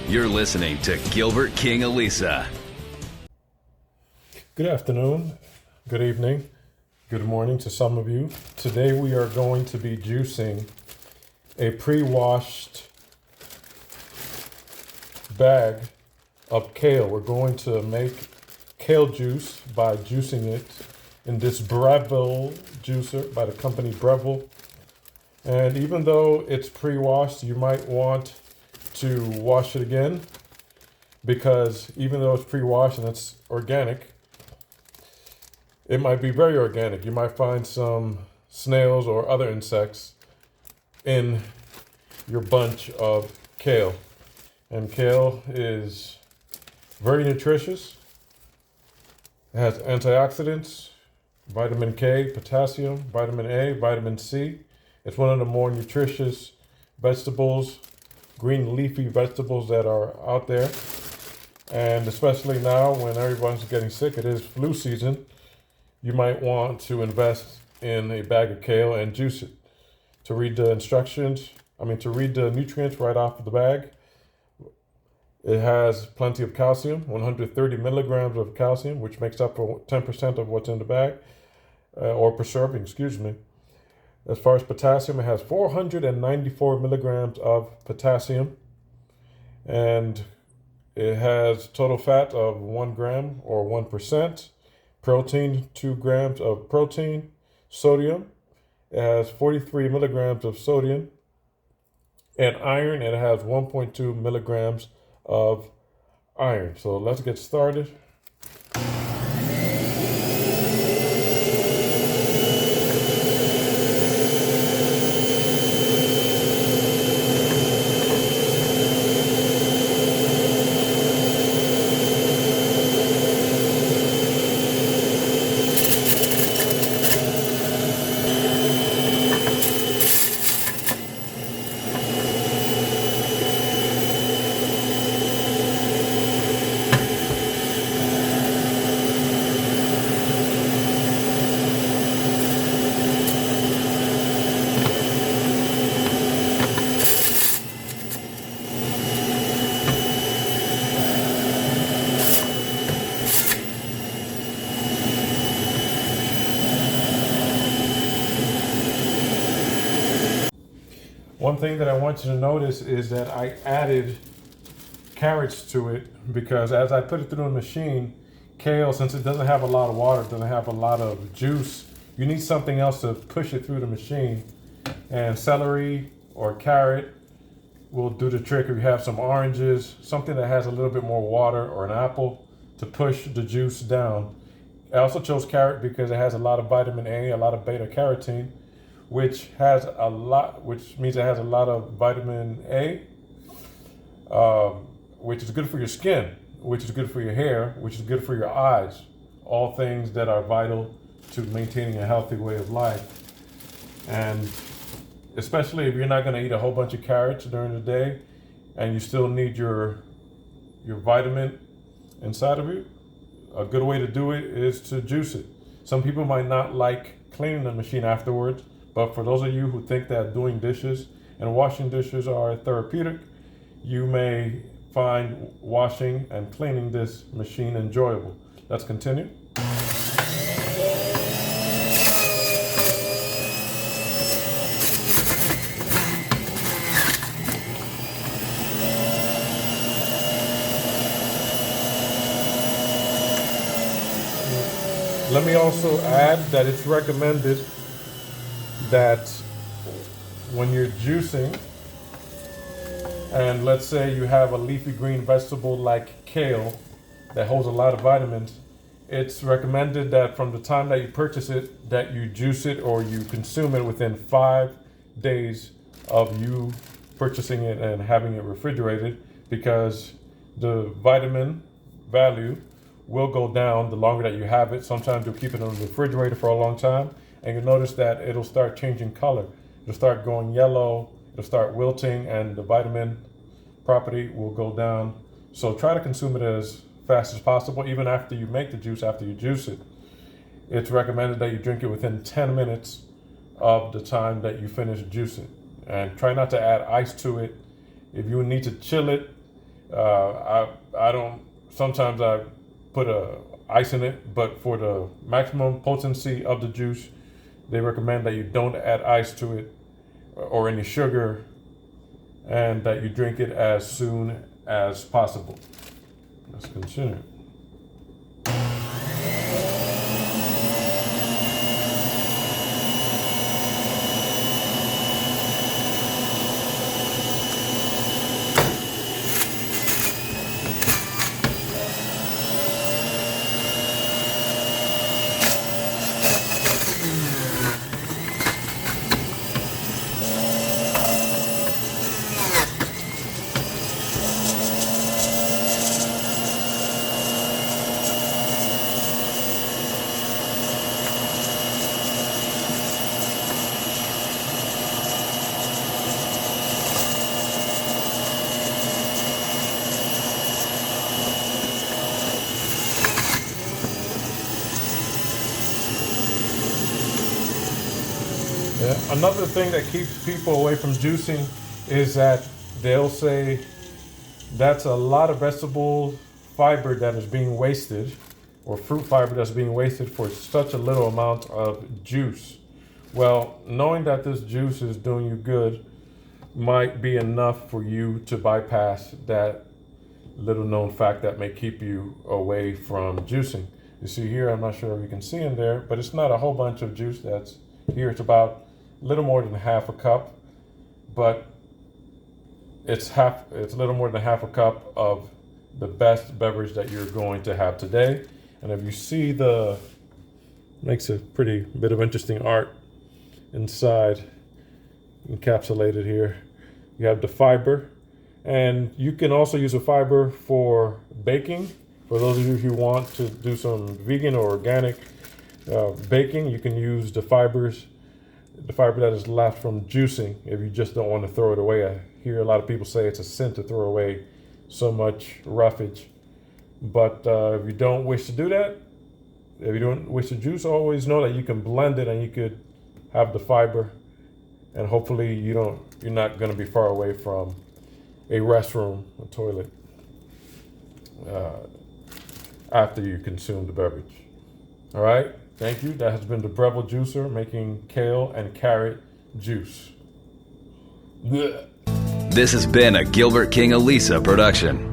You're listening to Gilbert King Elisa. Good afternoon, good evening, good morning to some of you. Today we are going to be juicing a pre-washed bag of kale. We're going to make kale juice by juicing it in this Breville juicer by the company Breville. And even though it's pre-washed, you might want to wash it again, because even though it's pre-washed and it's organic, it might be very organic. You might find some snails or other insects in your bunch of kale. And kale is very nutritious. It has antioxidants, vitamin K, potassium, vitamin A, vitamin C. It's one of the more nutritious vegetables, green leafy vegetables that are out there. And especially now when everyone's getting sick, it is flu season, you might want to invest in a bag of kale and juice it. To read the nutrients right off of the bag, it has plenty of calcium, 130 milligrams of calcium, which makes up for 10% of what's in the bag, or per serving, excuse me. As far as potassium, it has 494 milligrams of potassium, and it has total fat of 1 gram or 1%, protein, 2 grams of protein, sodium, it has 43 milligrams of sodium, and iron, it has 1.2 milligrams of iron. So let's get started. One thing that I want you to notice is that I added carrots to it, because as I put it through the machine, kale, since it doesn't have a lot of water, it doesn't have a lot of juice, you need something else to push it through the machine. And celery or carrot will do the trick. If you have some oranges, something that has a little bit more water, or an apple, to push the juice down. I also chose carrot because it has a lot of vitamin A, a lot of beta carotene, which means it has a lot of vitamin A, which is good for your skin, which is good for your hair, which is good for your eyes. All things that are vital to maintaining a healthy way of life. And especially if you're not going to eat a whole bunch of carrots during the day, and you still need your vitamin inside of you, a good way to do it is to juice it. Some people might not like cleaning the machine afterwards, but for those of you who think that doing dishes and washing dishes are therapeutic, you may find washing and cleaning this machine enjoyable. Let's continue. Let me also add that it's recommended that when you're juicing, and let's say you have a leafy green vegetable like kale that holds a lot of vitamins, it's recommended that from the time that you purchase it, that you juice it or you consume it within 5 days of you purchasing it and having it refrigerated, because the vitamin value will go down the longer that you have it. Sometimes you'll keep it in the refrigerator for a long time, and you'll notice that it'll start changing color. It'll start going yellow, it'll start wilting, and the vitamin property will go down. So try to consume it as fast as possible, even after you make the juice, after you juice it. It's recommended that you drink it within 10 minutes of the time that you finish juicing. And try not to add ice to it. If you need to chill it, I don't. Sometimes I put ice in it, but for the maximum potency of the juice, they recommend that you don't add ice to it or any sugar, and that you drink it as soon as possible. Let's continue. Yeah. Another thing that keeps people away from juicing is that they'll say that's a lot of vegetable fiber that is being wasted, or fruit fiber that's being wasted for such a little amount of juice. Well, knowing that this juice is doing you good might be enough for you to bypass that little known fact that may keep you away from juicing. You see here, I'm not sure if you can see in there, but it's not a whole bunch of juice that's here. It's about a little more than half a cup, but it's a little more than half a cup of the best beverage that you're going to have today. And if you see makes a pretty bit of interesting art inside, encapsulated here. You have the fiber, and you can also use a fiber for baking. For those of you who want to do some vegan or organic baking, you can use the fiber that is left from juicing if you just don't want to throw it away. I hear a lot of people say it's a sin to throw away so much roughage. But if you don't wish to do that, if you don't wish to juice, always know that you can blend it and you could have the fiber, and hopefully you're not going to be far away from a restroom, a toilet, after you consume the beverage. All right, thank you. That has been the Breville juicer making kale and carrot juice. This has been a Gilbert King Elisa production.